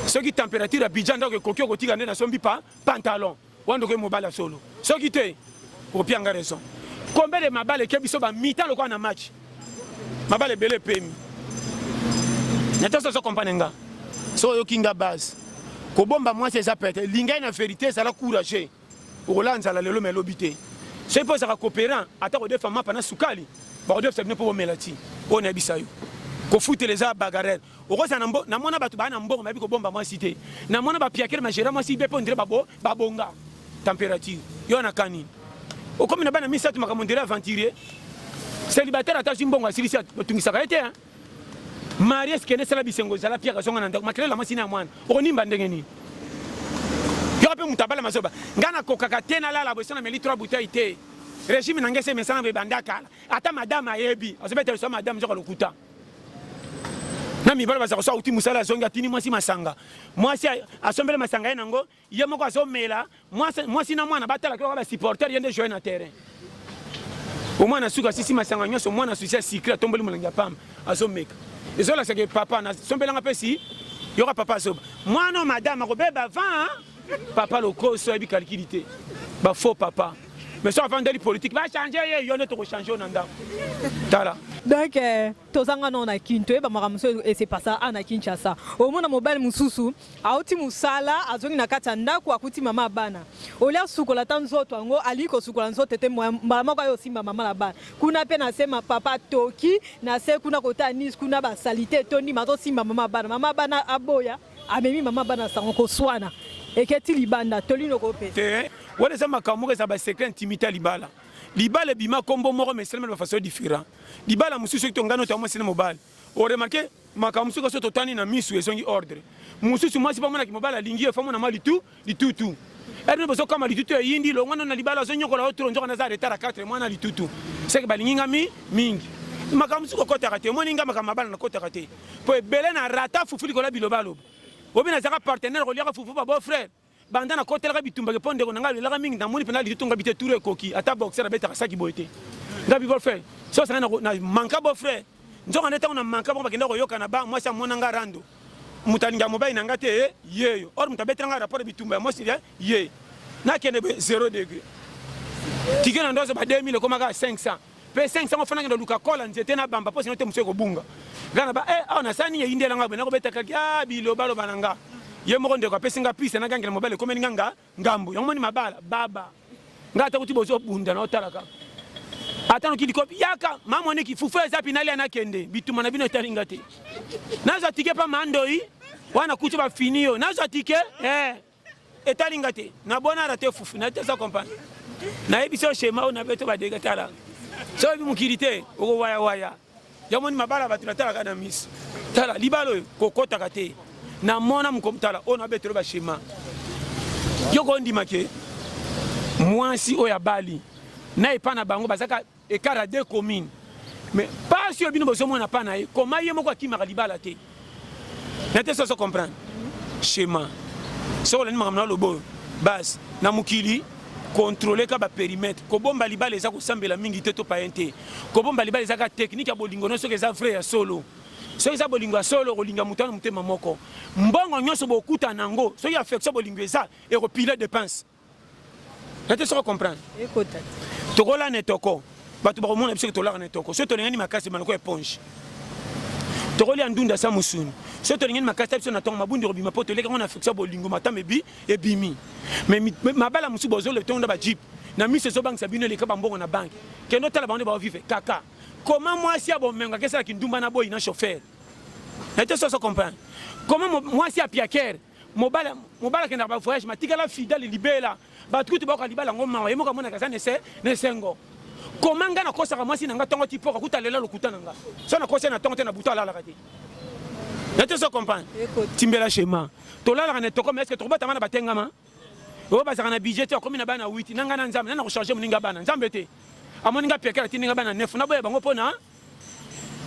so ki température à Bidjan donc kokyo ko tika na sombi pa pantalon wando ko mobala solo so ki te pour pianga raison combien de mabale ke biso ba mi-temps le ko na match mabale belé pemi nata so kompanenga so yo kinga base ko bomba moi c'est ça peut-être linga na vérité ça la courager pour lanza la lelo melobité c'est pour ça coopérant ata ko defa mapa na sukali ba ko defa pour melati on a bisayo ko foutre les a bagarre o ko ça na mona batu ba na mbongo mabi ko bomba moi cité na mona ba piakere ma gérant moi si be pondre ba bonga température yo na kani o comme na bana misatu makamondera aventurier célibataire ata jimbongo asilisa tungisa ka été hein marié ce qui est la bisengo za la pierre zonga nanda makele la masina mwana o nimba ndenge ni yo pe mutabala masoba ngana kokaka tena la bosana meli 3 bouteilles té régime nangese mesana be bandaka ata madame ayebi azobete so madame zoko lokuta na mi bala bazako so uti musala zonga tini mwasi masanga mwasi asombele masanga yango yemoko azomela mwasi na mwana batala ko ba supporter yende jouer na terrain au moins na suka sisi masanga nyoso mwana sucia secret tomboli mulenga pam azomeka ezola c'est que papa na sombelanga pesi yora papa soba moi non madame ko beba 20 papa le coso ebi calculité ba faux papa mais so avant dali politique va changer yo ne to changer nanda tala donc tozanga non na Kinto ba maramuso et c'est pas ça ana Kinshasa au mona mobile mususu auti musala azongi na kati ndako akuti mama bana olia sukola tanzoto ngo aliko sukola nzoto tete mama kwa yo simba mama la bana kuna pe na sema papa toki na se kuna kota nis kuna ba salite toni mazo simba mama bana aboya amemi mama bana sango ko swana eketi libanda tolino ko pe te wala za makambo za ba secret intimité libala libala bima kombo moko mais seulement de façon différente libala mususu to ngano to mo sene mobile o remarquer makambo suko so totani na misu ezongi ordre mususu mwasi pa mona ki mobile lingi e famo na mali tout erne boso kama litutu e yindi lo ngano na libala zo nyoko la otro njoka na za retard 4 mois na litutu c'est que balingi ngami mingi makambo suko kota kate mo ninga makambo bala na kota kate po ebele na rata fufuli ko la bilobalo obi na zaka partenaire ko liaka fufu ba beau frère banda na kotel ka bitumba ke ponde ko nga lela mingi na moni pena litutu nga bité tour koki ata boxer beta saki boité ngabi beau frère so ça na manka beau frère njoka neta na manka bo bakenda ko yoka na ba moi sa mona nga rando mutalinga mobile na ngate yeyo or mutabeta nga rapport bitumba moi si ye na kende 0 degré tike na ndozo ba 2000 ko maka 500 pe 500 ofana ngendo luka kola nzete na bamba po sinote museko bunga ngana ba ona sani ye indela nga bena ko beta ka bilo balo bananga ye moko ndeko apesinga pise na gangela mobile komeni nganga ngambo yomoni mabala baba ngata kuti bozo bunda na otalaka atano kidiko yaka mamone ki fufu eza pinali ana kende bituma na bino etalinga te nazo tike pa mandoi wana kucho ba finio nazo tike etalinga te na bona rate fufu na te sa compagnie na ebiso shema ona beto ba dega tala so bi mukirite oko waya yomoni mabala batula kana miss tala libalo kokota kate na mona mkomtala ona betelo ba shema yoko ndima ke mwasi oya bali na epana bango bazaka ekara de commune mais pas sur bino bozo mona pana e comment yemo kwa kimaka libala te na te so comprendre shema so la nima lo bo bas na mukili contrôler ka ba périmètre ko bomba libala eza ko sambela mingi te to pa ente ko bomba libala eza ka technique ya bolingo no so ke za vrai ya solo so eza bolingo solo kolinga mutana mutema moko mbongo nyonso bokuta nango so ya affection bolingo eza et repiler dépense nate so comprendre écoute tokola netoko batu ba mona biso tola netoko so tolengani makasi manoko éponge tokoli andunda sa musuni so tolengani makasi biso na tonga mabundi robima poto leka ngona affection bolingo matambi e bimi mais mabala musu bozo le tonda ba jeep na mise so bank sabino le ka mbongo na banque kendo tala bande ba vivre kaka comment moi si a bon menga kesa ki ndumba na boy na chauffeur na te so comprendre comment moi si a piaker mobala kenda ba voyage matika la fidèle libela ba tukuti ba ka libala ngoma yemo ka mona kasa ne sengo comment ngana kosa ka moi si nanga tongo tipo ka kutalela lokuta nanga so na kosa na tongo te na buta la kati na te so comprendre timbela schéma to la na to comme est-ce que to bata mana batengama o ba na budget comme na bana 8 nanga na nzambe na ko changer muninga bana nzambe te amoninga piakela tininga bana 9 na boya bango pona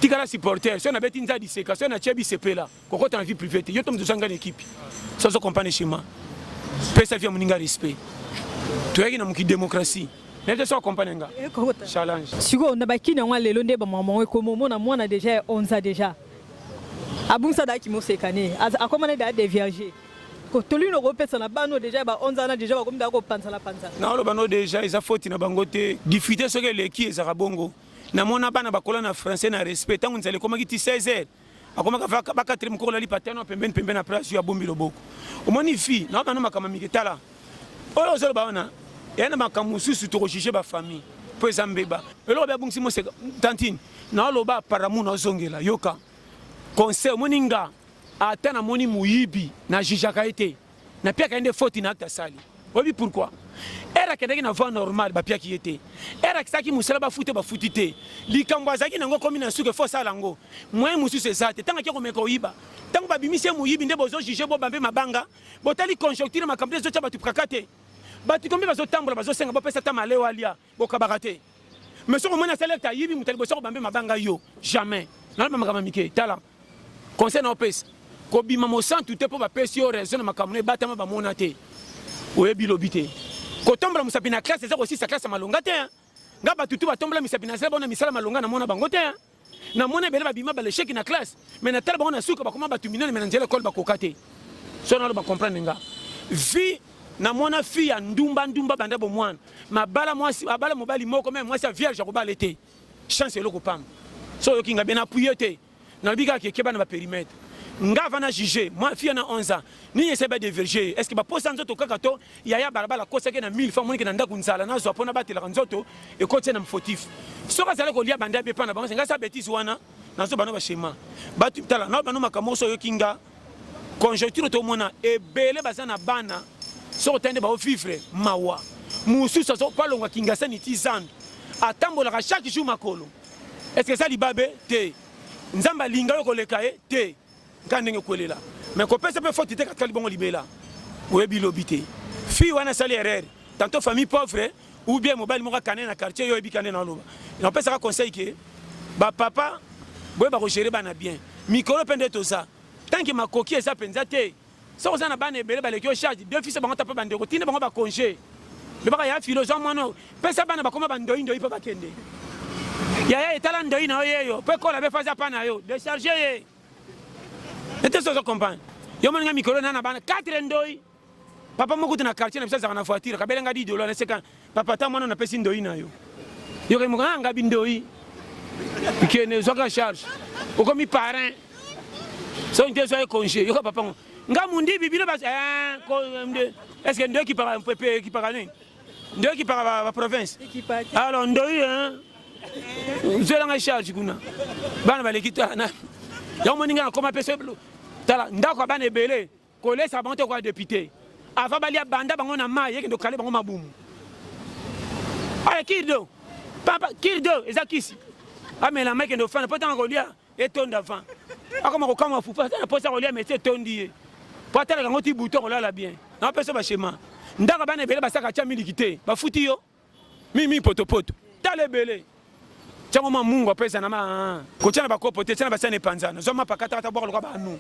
tikala supporter so na beti nza diseka so na chebi sepela kokota na vie privée yo to mzanga na équipe so comprendre schéma pesa via muninga respect to yaki na muki démocratie nete so comprendre nga challenge siko na bakina ngwa lelo nde ba maman ko momo na mwana déjà 11 ans déjà abunsa da ki mosekane akomane da des vierges ko tolino ko pesa na bano déjà ba 11 ans déjà ba komda ko panza la panza na lo bano déjà isa faute na bangote difficulté so ke leki ezaka bongo na mona bana bakola na français na respect tangu nzale komaki ti 16h akomaka ba 4e ko la li patano pembeni na place ya bombi loboko omoni fi na bana makama miketala oyo zo ba ona yana makamu susu to juger ba famille po ezambeba elo ba bungsi mo se tantine na lo ba paramu na zongela yoka conseil moninga ata na moni muyibi na jijaka ete na pia kaende faute na acte sali obi pourquoi era kedeki na voie normale ba pia ki ete era kisaki musala ba fute ba futite likambo azaki nango komi na suke fo sala ngo moi musu se zate tanga ki ko meko yiba tango ba bimisi muyibi nde bozo juger bo bambe mabanga botali conjoncture makambe zo tshaba tupakate batu kombi bazo tambola bazo senga bo pesa ta malewa alia bokabakate mais so mona selecta yibi mutali bozo bambe mabanga yo jamais na makama mike tala conseil na opes ko bima mo santu te po ba pesi yo raison na makamune batama ba mona te oyebi lobite ko tombola musapi na classe za aussi sa classe malonga te nga batu tu ba tombola misapi na sala bona misala malonga na mona bango te na mona bele ba bima ba l'échec na classe mais na tala ba na suka ba koma batu minone mais na njela école ba kokate so na lo ba comprendre nga vie na mwana fille ya ndumba banda bo mwana mabala mwasi abala mobali moko même mwasi ya vierge ko balete chance eloko pamba so yo kinga ben appuyer te na bika ke keba na ba périmètre nga vana juger moi fille na 11 ans ni essaie ba diverger est-ce que ba posa nzoto kaka to yaya balabala ko seke na 1000 fois moni ke na ndaku nzala na zo pona batela nzoto e ko tena mfotif so ka sala ko lia banda be pana bango nga sa bêtise wana na zo bana ba schéma ba tu tala na bana makamo so yo kinga conjoncture to mona e belé bazana bana so tende ba vivre mawa musu so palonga kinga sani tizando atambola chaque jour makolo est-ce que ça libabe te nzamba linga yo koleka e te ngandenge kolela mais ko pesa pe faute te katkali bongo libela oyebi lobité fille wana sali erreur tantôt famille pauvre ou bien mobile moka kané na quartier yo ebi kané na loba on pesa ka conseil que ba papa boye ba ko gérer bana bien mikolo pende to ça tant que makoki eza penza te so ko na bana ebele ba leki o charge deux fils bango tapa bande ko tinde bango ba congé le baka ya philosophe mwana pesa bana ba koma bandoi ndoi pa bakende ya etala ndoi na yo pe ko la be faza pana yo décharger ye était ça comprendre yo mwana mikolo na bana 4 ndoi papa moko na quartier na bisa na voiture kabelenga di dolo na seka papa ta mwana na pesi ndoi na yo yo ke mo nga bindoi ikene zoka charge o komi parrain so inte so congé yo papa nga mundi bibilo ba est-ce que ndoi qui para un peu qui para ni ndoi qui para la province alors ndoi hein je la charge kuna bana balekita na yo moninga koma pese tala ndako bana ebele ko lesa banto ko député avant balia banda bango na maye ke ndokale bango mabumu ale kirdo papa kirdo ezakisi amela meke ndo fana pota ngolia etonda avant akoma ko kama fupa na posa ngolia mete tondi pota la ngoti bouton là bien na pesa ba schéma ndako bana ebele basaka cha milikite ba futi yo mimi poto tale ebele chango mamungo pesa na ma ko tshana ba kopo te tshana ba sane panzana zo ma pakata boka lo ba nu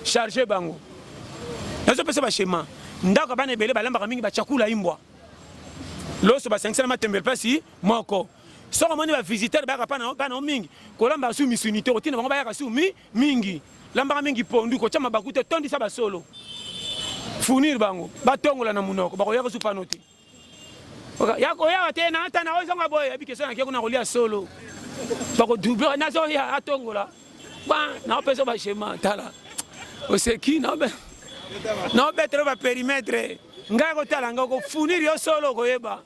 charger bango nazo pesa ba schéma ndako bana ebele balamba mingi ba chakula imbwa loso ba 500 matembele pasi moko so moni ba visiteur ba pa na mingi ko lamba su misunité ko tina bango ba ya su mingi lamba mingi pondu ko chama bakute tondi sa ba solo fournir bango ba tongola na munoko ba ko ya su panote yako ya tena hata na ozo ngaboye abike sana kiko na kolia solo bako double na zo ya atongola ba na pesa ba schéma tala o seki na be trop ba périmètre ngako tala ngako fournir yo solo ko yeba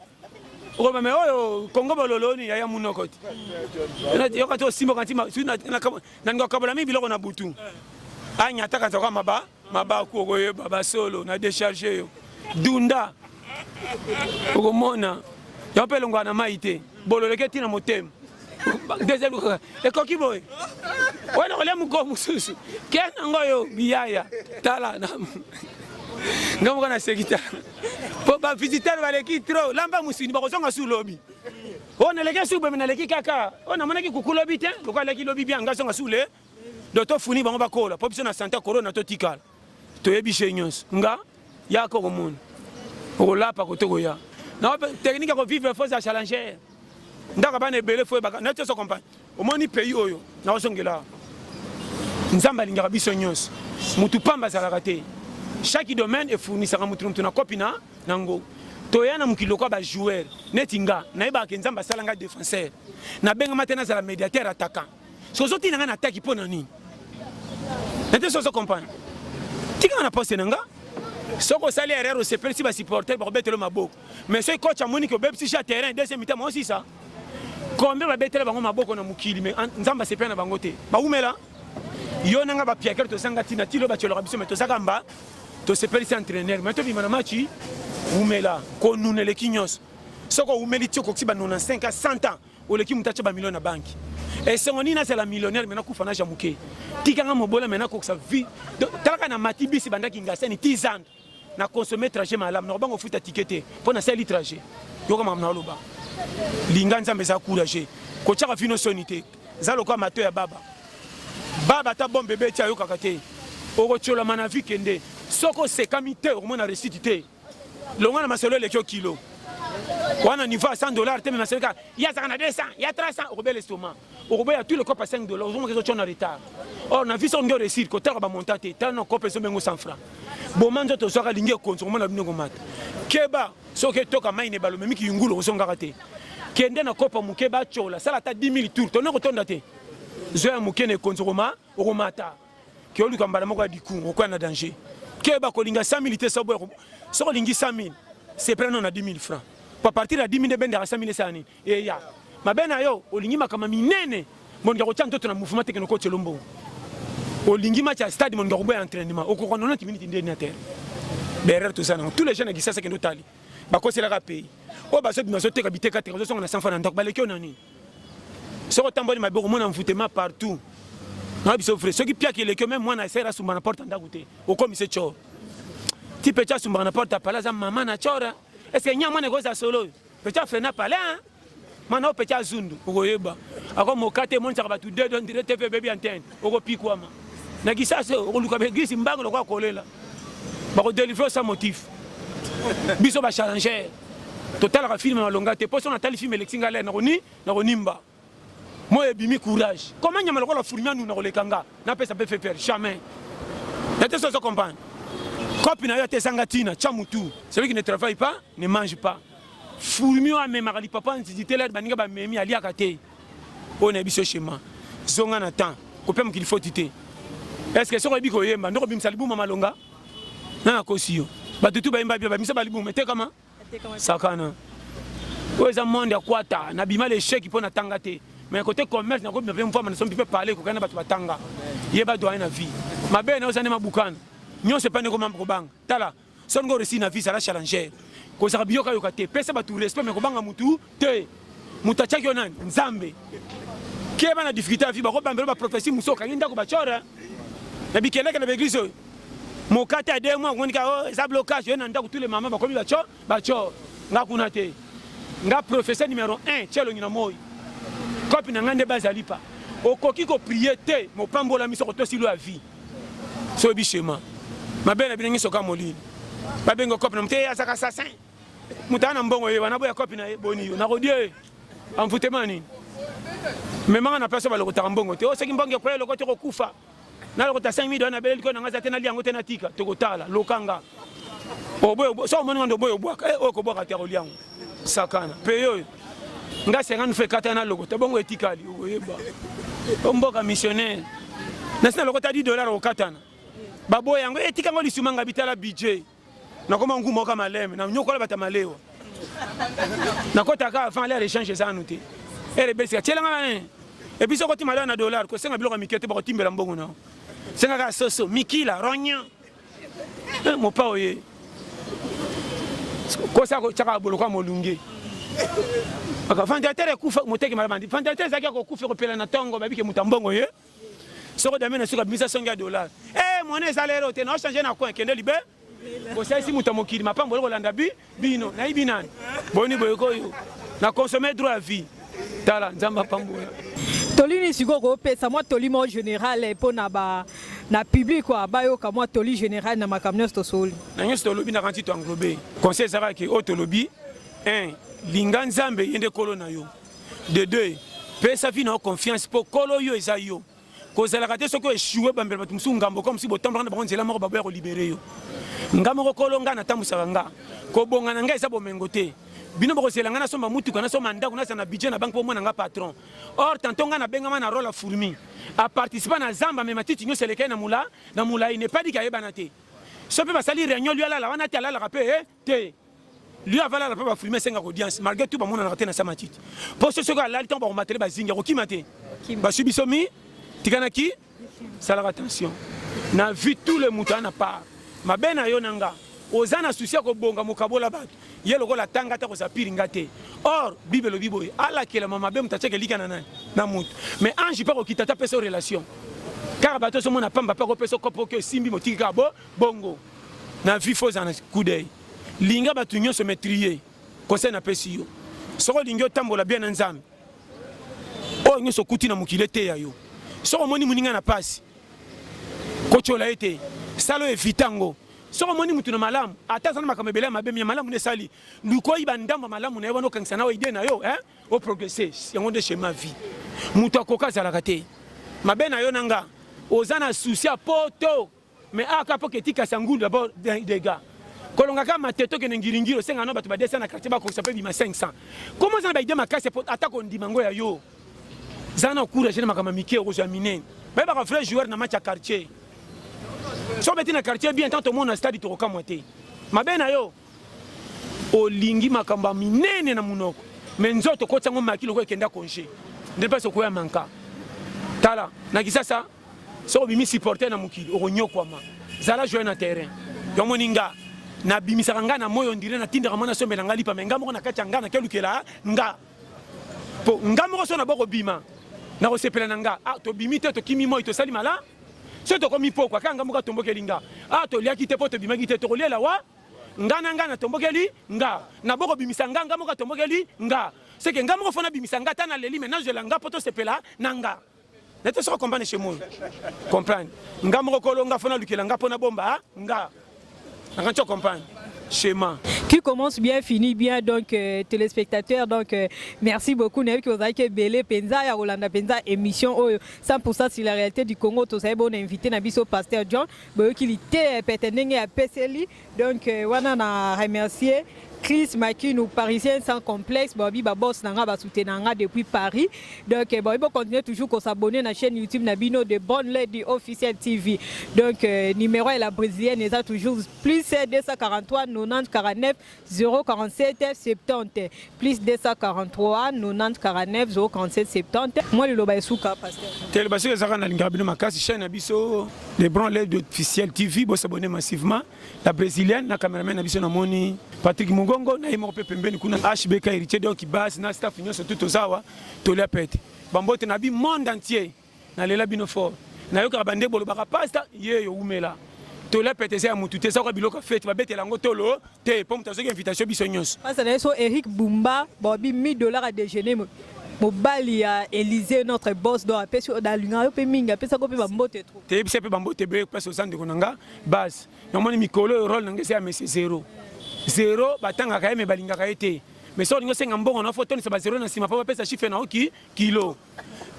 o ba me oyo kongo bololoni ya munoko ti na yo ka to simbo kanti na ngako kabola mi biloko na butu anya taka za kwa maba ko yeba ba solo na décharger yo dunda okomona ya pe longwa na maite bololeke tina motema deuxième ekoki boy wana ole muko mususu kena ngoyo biyaya tala na ngamuka na sekita po ba visiteur baleki trop lamba musini bakozonga su lobi ona leke su be na leki kaka ona mona ki kukulobi te lokwa leki lobi bien ngasonga su le doto funi bango bakola po biso na santa corona to tikala to yebi chenyos nga yako komona olapa kotoko ya na technique ko vivre faut à challenger ndaka bana ebele faut ba na tso comprendre au moni pays oyo na osongela nzamba lingaka biso nyos mutu pamba zalaka te chaque domaine est fourni saka mutu na kopina nango toya na mukilo kwa ba joueur netinga na yeba ke nzamba salanga défenseur na benga matena za la médiateur attaquant sozo tinanga na attaque pona ni na tso comprendre tika na poste nanga soko sali erreur c'est persi ba supporter ba betelo maboko mais ce coach amoni ko bepsi cha terrain deuxième mi-temps aussi ça combien ba betelo bango maboko na mukili mais nzamba se pena bango te ba umela yo nanga ba piaker to sanga tina tilo ba tshelo biso mais to saka mba to se persi entraîneur mais to bima na match umela ko nunele kinyos soko umeli tshoko tsiba 95 à 100 ans o leki mutacha ba million na banki et songoni na c'est la millionnaire mais na kufa na jamuke tikanga mobola mais na ko sa vie talaka na matibisi bandaki ngasani 10 ans na consommer trajet malam na bango futa ticket pour na sali trajet yo kama na loba linga nzambe za courager ko tshaka fino sonité za lokwa mato ya baba ta bombe bebe tia yo kakate o ko tchola mana vikende soko sekamite o mona récité longa na masolo le kilo wana niveau $100 te mais masolo ya za na 200 ya 300 o bel estomac au y a tous les copes à 5 $, on est en retard. Or, on a vu ça, on a réussi, quand on a monté, on a copé 100 francs. Bon, man, tu as ligné contre, on a bien combattu. Keba, ce qui est à main, mais qui yungulu, on s'en raté. Kende na kopa mukeba chola, ça la ta 10 000 tours, on a retourné. Zoya mukene contre Roma, Romata. Qui ont lu comme Balamoko du coup, au coin de danger. Keba kolinga 100 000, ça lingi 100 000, c'est prêt à 10 000 francs. Pour partir à 10 000 de ben de 100 000 sani. Et ya. Ma ben ayo, olingi makamami nene. Mon gars retient tout un mouvement technique coach Lombo. Olingi match à stade mon gars roubé entraînement. Au cours de 90 minutes d'ordinateur. Derrière tout ça, tous les jeunes qui savent ce que nous tali. Bah quoi c'est la pays. Oh bah ce que nous sommes habité 4 ans, on a 100 francs. Donc bah les qui on a ni. Ce que tambour ma beau mon envoûtement partout. Non biso frère, ceux qui piquent les que même moi na essayer à sous ma porte en d'agouter. Au comme c'est chaud. Tu peux sous ma porte à palaza maman na chora. Est-ce que nyama négoce à solo? Peut-être faire na palais hein. Maintenant peut être zundu okoyeba ako mokate moncha ba tu dedo ndire TV baby antenne okopikwa ma na kisasa okoluka be gisi mbango lokwa kolela ba ko délivrer sans motif biso ba challenger total ka film malonga te poso na tali film Alexinga le na konimba moi ebimi courage comment nyama lokola furmia nous na kolekanga na pesa pe faire jamais na te so comprendre copine na yo te sangatina chamutu celui qui ne travaille pas ne mange pas. Fourmio a même ali papa entité là baninga ba memi ali akate on est biso schéma zonga na temps ko pem qu'il faut tité est-ce que so ko biko yemba ndoko bimisa libu mama longa na kosio ba tutu ba yemba ba bimisa ba libu mete kama sakana oza monde akwata na bima les chèques pour na tangate mais côté commerce na ko même fois na sombi peut parler ko kana ba tanga yeba doit na vie ma bena ozane mabukana nyo c'est pas ne ko mambo bang tala son go réussir na vie ça la challenger ko sa biyoka yokate pesa ba tout respect mais ko banga mutu te mutachaki onani nzambe keba na difficulté à vie ba ko bambelo ba prophétie musoka nginda ko ba chora na bikeleka na l'église mokate a 2 mois ngonika oh ça blocage yo na ndako tous les mamans ba ko ba cho nga kuna te nga professeur numéro 1 chelo ngina moyi kopi na ngande bazali pa okoki ko prier te mo pambola miso ko to silo a vie so bichema mabena binengi soka molini babengo kopi na mte ya saka assassin mutana mbongo ye wana boya kopi na boni yo na rodie envoûtement ni mais manga na place ba lokota mbongo te o seki mbongo ko lokota ko kufa na lokota 5 000 na beli ko na ngasa tena liango tena tika to kotala lokanga o boyo so moni ndo boyo bwaka o ko bwaka te ko liango sakana pe yo ngasa ngani fe kata na lokota bongo etikali o yeba o mboka missionnaire na sina lokota $10 o katana babo yango etika ngo lisumanga bitala budget na koma ngumo kama leme na nyokola batamalewa na kota ka avant les échanges ça nous te et les belges tiela ngana et puis soko timala na $, ko senga biloko mikete ba ko timbela mbongo na senga ka soso mikila ronya mo pa oye ko sa ko chaka bolo kwa molunge aka vandateur kufa moteki malabandi vandateur zaki ko kufa ko pela na tongo babike mutambongo ye soko damena suka bimisa songa $. Monnaie salaire te na changer na coin kende libe ko sai si mutamokiri mapambo lo landa bino na ibinani boni boyoko yo na consommer droit à vie tala nzamba pambo tolini sigoko pesa moi tolimo général po na ba na public quoi bayo ka moi toli général na makamnos to sol na nyo to lobi na kanti to englobé conseil sara ke auto lobby 1 linga nzambe yende kolo na yo de 2 pesa vie na confiance po kolo yo ezayo kozala kate soko échoué bambela batumsu ngambo comme si botambo na banzela moko baboya ko libérer yo ngamo ko kolonga na tambusaka nga ko bonga na nga eza bomengo te bino boko selanga na somba mutu kana somba ndako na sana budget na banque po mona nga patron or tanto nga na bengama na rôle à fourmi à participer na zamba mais matiti nyo seleka na mula il n'est pas dit qu'il y a banate so pe basali réunion lui ala la wana tala la rapé te lui avala la pa fourmi senga audience malgré tout ba mona na raté na sama matiti pour ce que là le temps ba matele ba zinga ko kimate ba subisomi tikanaki sala attention na vu tout le mutu na part mabena yo nanga ozana souci ko bonga mukabola bato yelo ko la tanga ta ko sapiri ngate or bible biboy ala kela mama be mutacheke likana na mutu mais ange pas ko kitata pesa relation car bato so mona pamba pas ko pesa ko poke simbi motika bongo na vie faux en coup d'œil linga batu nyo se metrier conseil na pesi yo soko lingo tambola bien nzambe o nyo so kuti na mukile te ya yo soko moni muninga na pasi ko chola ete salo evitango soko moni mutu na malamu ata sana makamebele mabe mi malamu ne sali luko ibandamba malamu na yebano kansana o ide na yo o progresser yango de chemin vie muto akoka zalaka te mabe na yo nanga ozana souci à poto mais aka po ketika sangulu d'abord des gars kolonga ka mateto ke ngiringiro senga no bato ba 200 na quartier ba ko sape bima 500 comment ça ba ide makase po atako ndimango ya yo zana encourager makama mike ko jamine ba ba frère joueur na match à quartier so beti na quartier bien tant au monde na stade to ka moté mabe na yo olingi makamba minene na munoko mais nzoto ko tsango makilo ko kenda konje ne pas ko ya manka tala na kisasa so bimi supporter na mukili okonyokwama zala jouer na terrain yo moninga na bimisaka nga na moyo ndire na tindaka mwana sombela nga lipa menga moko na kati ya nga na kelukela nga po nga moko so na boko bima na kosepela na nga to bimi te to kimi moyo to sali mala so to komi pokwa kanga moko tombokeli nga to liaki te po to bimaki te to kolela wa nga na tombokeli nga na boko bimisa nga moko tombokeli nga c'est que nga moko fona bimisa nga ta na leli maintenant je la nga po to sepela na nga nete so comprendre chez moi comprendre nga moko kolonga fona lukela nga pona bomba nga quand tu comprends, schéma. Qui commence bien, finit bien, donc téléspectateurs, donc merci beaucoup. Nous avons Belé Penza, ya Rolanda Penza, émission 100% sur la réalité du Congo. Tous les bons invités, Nabiso Pasteur John, qui était pétenenge à PCLI, donc on a remercié. Chris Makino, parisien sans complexe, Bobby Babos Nanga Basutenanga depuis Paris. Donc, il faut continuer toujours à s'abonner à la chaîne YouTube Nabino de Bonne Lady Officiel TV. Donc, numéro est la brésilienne, est toujours plus 243 90 49 047 70. Plus 243 90 49 047 70. Moi, le loba souka pasteur. Télébassi Zara na lingabino makasi chaîne Nabiso de Bonne Lady Officiel TV, vous s'abonner massivement. La brésilienne, la caméraman Nabiso Namoni, Patrick Mungongo na yemo pe pembeni kuna HBK héritier donc base na staff nyonso tout ozawa to la pete bambote na bi monde entier na lela bino fort na yoka bande bolo baka pasta ye yo umela to la pete za mutu te sa ko biloko fete ba betela ngo tolo te po mutazo ke invitation biso nyonso pasa na so Eric Bumba bobi $1000 à déjeuner mobali ya Élysée notre boss do apesi odalinga yo pe minga pesa ko pe bambote trop te bise pe bambote be pesa o sande konanga base no moni mikolo rôle nanga c'est à monsieur 0 batanga kaye balinga kaye mais so ningo senga mbongo na photo ni sa 0 na sima pa pesa chiffre na oki kilo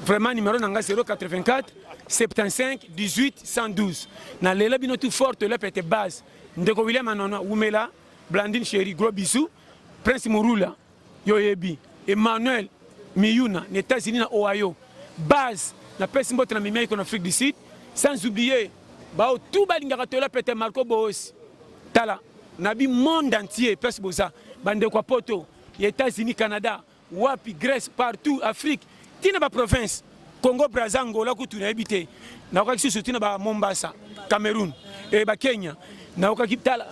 vraiment numéro nanga 084 75 18 112 na lela bino tout forte la pete base ndeko William Anona Umela Blandine Chéri gros bisous Prince Murula Yoyebi Emmanuel Miyuna les États-Unis na Ohio base na pesi mbote na mimia iko na Afrique du Sud sans oublier ba tout balinga ka la pete Marco Boos tala nabi monde entier place boza bande kwa poto les États-Unis Canada wapi Grèce partout Afrique tina ba province Congo Brazza Angola ku tuna habité na kwa kisu tina ba Mombasa Cameroun et ba Kenya na kwa kitala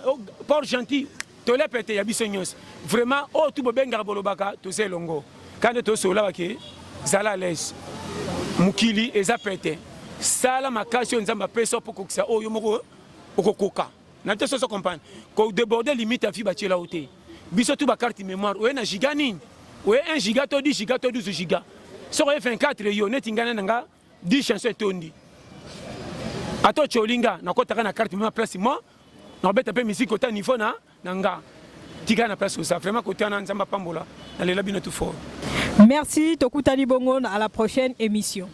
Port Gentil to la pete ya bisonyos vraiment tout bobenga bolobaka to selongo quand to sola bake zala les mukili eza pete sala makasi nzamba peso poko kisa oyo moko okokoka na te so comprendre ko déborder limite à fi ba tiela oté biso tout ba carte mémoire ou na giga nini ou 1 giga to 10 giga to 12 giga so ko 24 yo net ngana nga 10 chansons tondi ato cholinga na kota na carte mémoire place moi na beta pe musique ota niveau na nga tika na place ça vraiment côté na nzamba pambola na lela bino tout fort. Merci Tokutani Bongo, à la prochaine émission.